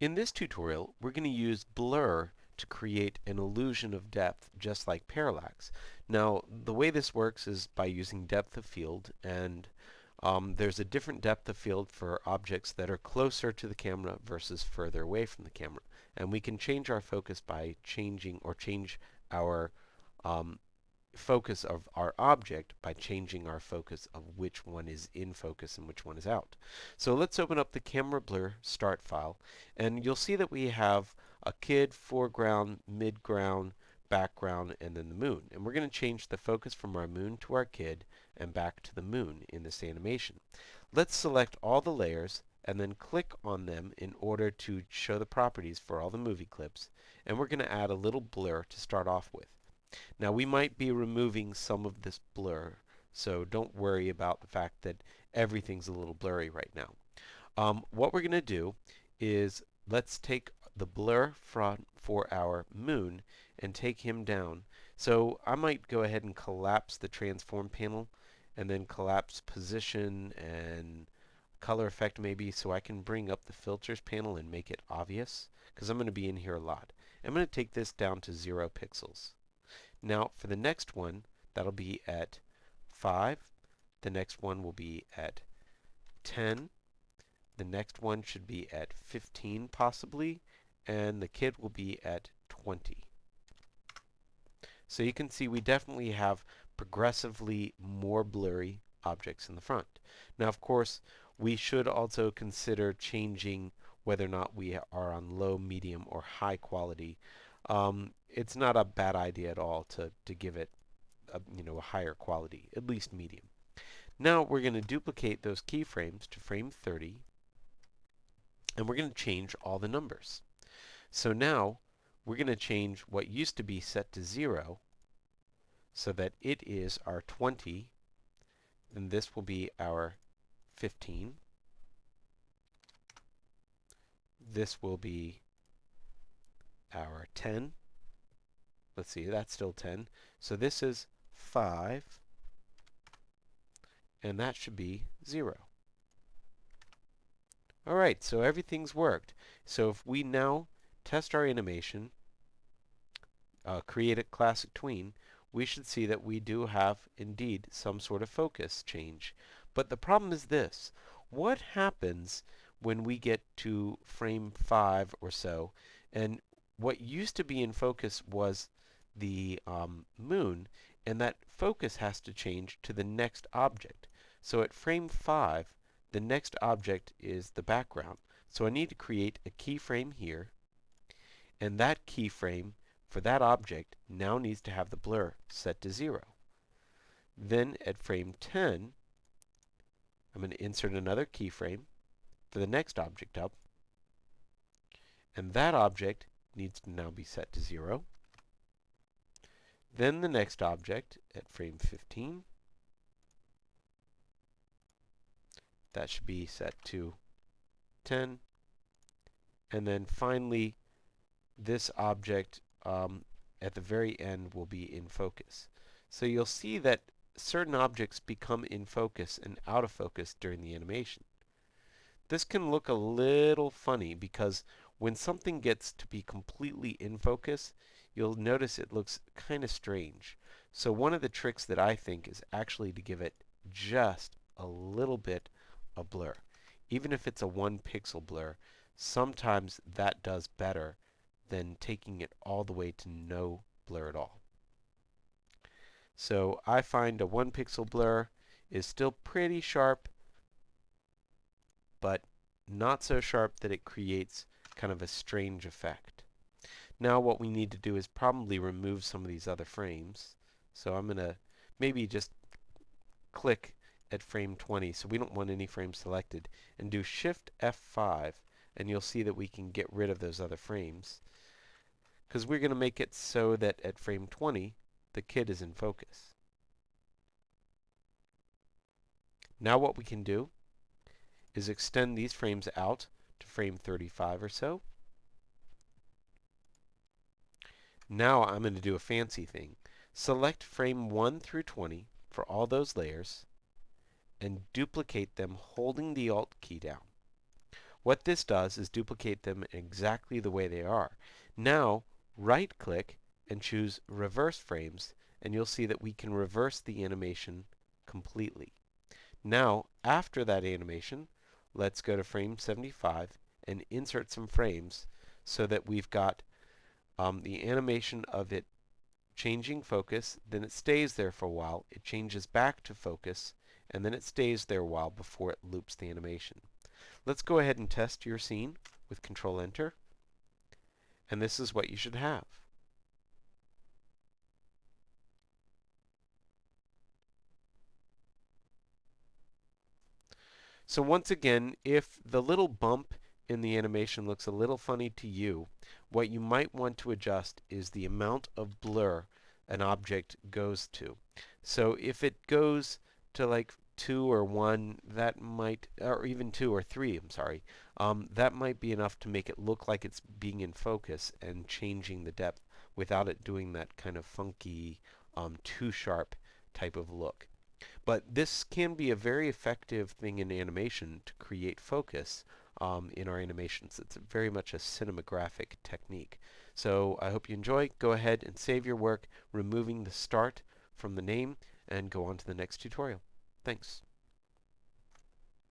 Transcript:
In this tutorial, we're going to use blur to create an illusion of depth, just like parallax. Now, the way this works is by using depth of field, and there's a different depth of field for objects that are closer to the camera versus further away from the camera. And we can change our focus by change our um, focus of our object by changing our focus of which one is in focus and which one is out. So let's open up the CameraBlur start file, and you'll see that we have a kid, foreground, midground, background, and then the moon. And we're going to change the focus from our moon to our kid and back to the moon in this animation. Let's select all the layers and then click on them in order to show the properties for all the movie clips. And we're going to add a little blur to start off with. Now we might be removing some of this blur, so don't worry about the fact that everything's a little blurry right now. What we're going to do is let's take the blur for our moon and take him down. So I might go ahead and collapse the transform panel and then collapse position and color effect maybe, so I can bring up the filters panel and make it obvious, because I'm going to be in here a lot. I'm going to take this down to 0 pixels. Now for the next one, that'll be at 5. The next one will be at 10. The next one should be at 15 possibly, and the kid will be at 20. So you can see we definitely have progressively more blurry objects in the front. Now of course, we should also consider changing whether or not we are on low, medium, or high quality. It's not a bad idea at all to give it a higher quality, at least medium. Now we're going to duplicate those keyframes to frame 30, and we're going to change all the numbers. So now we're going to change what used to be set to 0 so that it is our 20, then this will be our 15, this will be our 10. Let's see, that's still 10. So this is 5, and that should be 0. Alright, so everything's worked. So if we now test our animation, create a classic tween, we should see that we do have indeed some sort of focus change. But the problem is this: what happens when we get to frame 5 or so, and what used to be in focus was the moon, and that focus has to change to the next object. So at frame 5, the next object is the background. So I need to create a keyframe here, and that keyframe for that object now needs to have the blur set to 0. Then at frame 10, I'm going to insert another keyframe for the next object up, and that object needs to now be set to 0. Then the next object at frame 15, that should be set to 10. And then finally, this object at the very end will be in focus. So you'll see that certain objects become in focus and out of focus during the animation. This can look a little funny because when something gets to be completely in focus, you'll notice it looks kind of strange. So one of the tricks that I think is actually to give it just a little bit of blur. Even if it's a 1 pixel blur, sometimes that does better than taking it all the way to no blur at all. So I find a 1 pixel blur is still pretty sharp, but not so sharp that it creates kind of a strange effect. Now what we need to do is probably remove some of these other frames. So I'm going to maybe just click at frame 20, so we don't want any frames selected, and do Shift F5, and you'll see that we can get rid of those other frames, because we're going to make it so that at frame 20 the kid is in focus. Now what we can do is extend these frames out to frame 35 or so. Now I'm going to do a fancy thing. Select frame 1 through 20 for all those layers and duplicate them holding the Alt key down. What this does is duplicate them exactly the way they are. Now, right-click and choose Reverse Frames, and you'll see that we can reverse the animation completely. Now, after that animation, let's go to frame 75 and insert some frames so that we've got the animation of it changing focus, then it stays there for a while, it changes back to focus, and then it stays there a while before it loops the animation. Let's go ahead and test your scene with Control Enter, and this is what you should have. So once again, if the little bump in the animation looks a little funny to you, what you might want to adjust is the amount of blur an object goes to. So if it goes to like 2 or 1, that might, or even 2 or 3, I'm sorry, that might be enough to make it look like it's being in focus and changing the depth without it doing that kind of funky, too sharp type of look. But this can be a very effective thing in animation to create focus in our animations. It's very much a cinematographic technique. So I hope you enjoy. Go ahead and save your work, removing the start from the name, and go on to the next tutorial. Thanks.